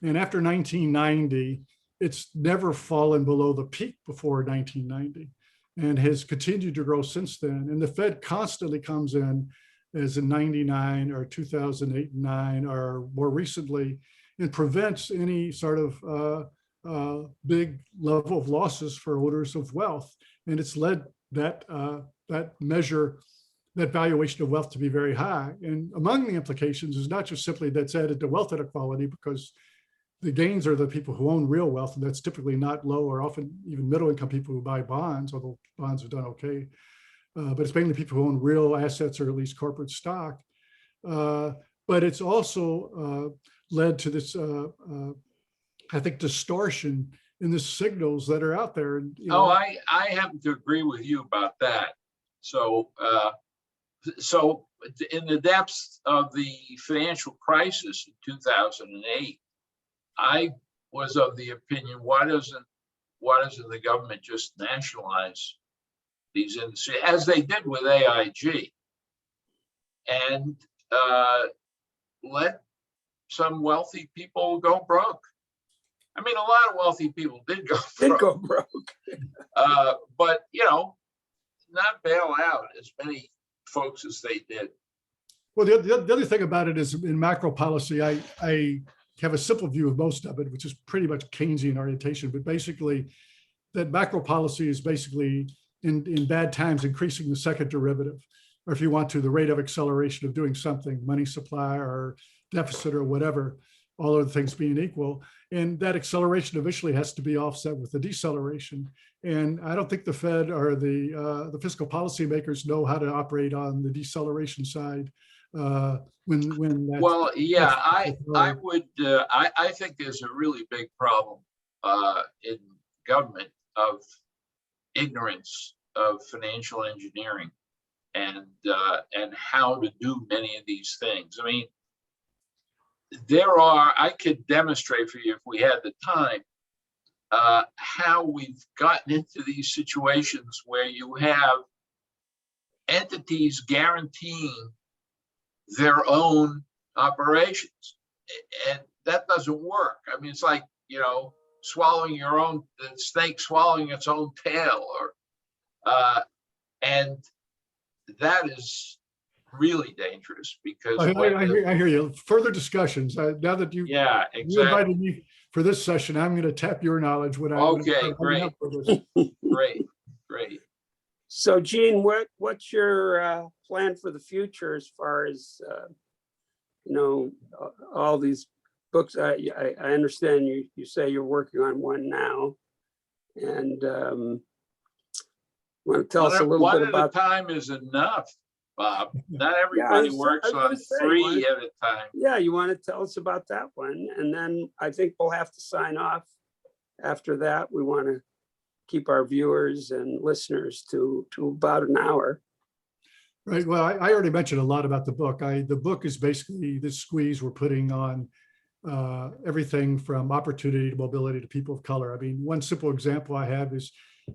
And after 1990, it's never fallen below the peak before 1990 and has continued to grow since then. And the Fed constantly comes in, as in 99 or 2008 and 9 or more recently, and prevents any sort of big level of losses for owners of wealth. And it's led that measure, that valuation of wealth, to be very high. And among the implications is not just simply that's added to wealth inequality, because the gains are the people who own real wealth, and that's typically not low or often even middle income people who buy bonds, although bonds have done okay. But it's mainly people who own real assets or at least corporate stock. But it's also led to this, I think, distortion in the signals that are out there. And, I happen to agree with you about that. So, so in the depths of the financial crisis in 2008, I was of the opinion, why doesn't the government just nationalize these industries, as they did with AIG, and let some wealthy people go broke? I mean, a lot of wealthy people did go broke. But, not bail out as many folks as they did. Well, the other thing about it is, in macro policy, I have a simple view of most of it, which is pretty much Keynesian orientation. But basically, that macro policy is basically, in bad times, increasing the second derivative, or if you want to, the rate of acceleration of doing something, money supply or deficit or whatever, all other things being equal. And that acceleration eventually has to be offset with the deceleration. And I don't think the Fed or the fiscal policy makers know how to operate on the deceleration side. When that's, well, yeah, I think there's a really big problem in government of ignorance of financial engineering and how to do many of these things. I mean, I could demonstrate for you, if we had the time, how we've gotten into these situations where you have entities guaranteeing their own operations. And that doesn't work. I mean, it's like, swallowing the snake swallowing its own tail, and that is really dangerous because I hear you. Further discussions. Now that you invited me for this session, I'm going to tap your knowledge when I great. Great. So, Gene, what's your plan for the future as far as all these books? I understand you say you're working on one now, and want to tell us a little bit about. One at a time is enough, Bob. Not everybody works on three at a time. Yeah, you want to tell us about that one, and then I think we'll have to sign off. After that, we want to keep our viewers and listeners to about an hour. Right. Well, I already mentioned a lot about the book. The book is basically this squeeze we're putting on everything from opportunity to mobility to people of color. I mean, one simple example I have is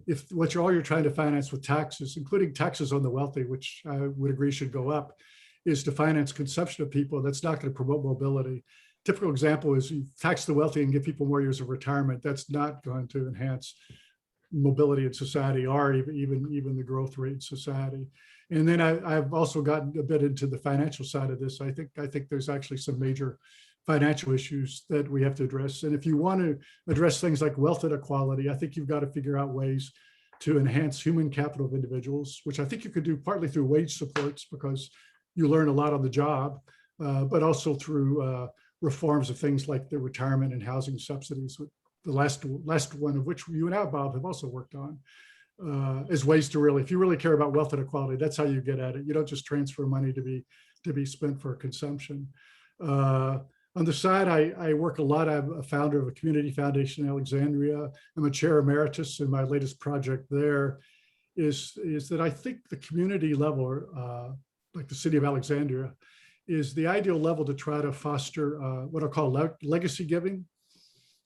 if all you're trying to finance with taxes, including taxes on the wealthy, which I would agree should go up, is to finance consumption of people, that's not going to promote mobility. Typical example is you tax the wealthy and give people more years of retirement. That's not going to enhance mobility in society or even the growth rate in society. And then I've also gotten a bit into the financial side of this. I think there's actually some major financial issues that we have to address. And if you want to address things like wealth inequality, I think you've got to figure out ways to enhance human capital of individuals, which I think you could do partly through wage supports because you learn a lot on the job, but also through reforms of things like the retirement and housing subsidies, the last one of which you and I, Bob, have also worked on, as ways to really, if you really care about wealth inequality, that's how you get at it. You don't just transfer money to be spent for consumption. On the side, I work a lot. I'm a founder of a community foundation in Alexandria. I'm a chair emeritus, and my latest project there is that I think the community level, like the city of Alexandria, is the ideal level to try to foster what I call legacy giving,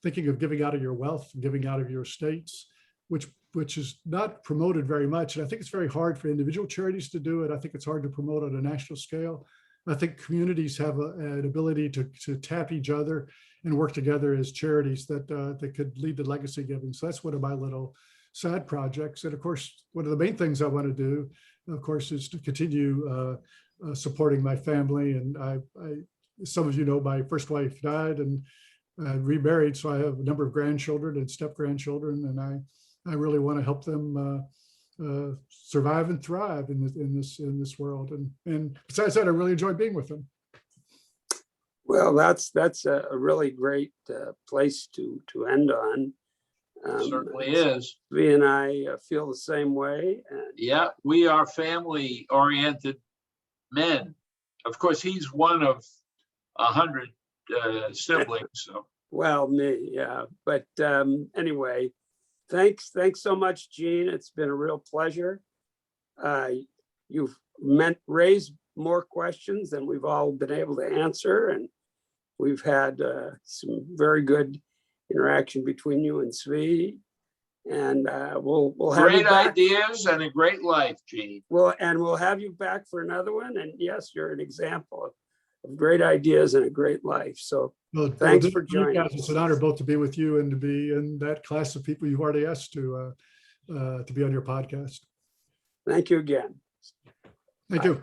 thinking of giving out of your wealth, giving out of your estates, which is not promoted very much. And I think it's very hard for individual charities to do it. I think it's hard to promote on a national scale. I think communities have an ability to tap each other and work together as charities that could lead to legacy giving. So that's one of my little side projects. And of course, one of the main things I want to do, of course, is to continue supporting my family. And some of you know, my first wife died and remarried, so I have a number of grandchildren and step-grandchildren, and I really want to help them survive and thrive in this world. And besides that, I really enjoy being with them. Well, that's a really great place to end on. Certainly is. Zvi and I feel the same way. Yeah, we are family-oriented men. Of course, he's one of 100 siblings. So. Well, me, yeah. But anyway, thanks so much, Gene. It's been a real pleasure. You've raised more questions than we've all been able to answer, and we've had some very good interaction between you and Zvi. And we'll have great you back. Ideas and a great life, Gene. We'll have you back for another one. And yes, you're an example of great ideas and a great life. So thanks for joining us. It's an honor both to be with you and to be in that class of people you've already asked to be on your podcast. Thank you again. Thank you.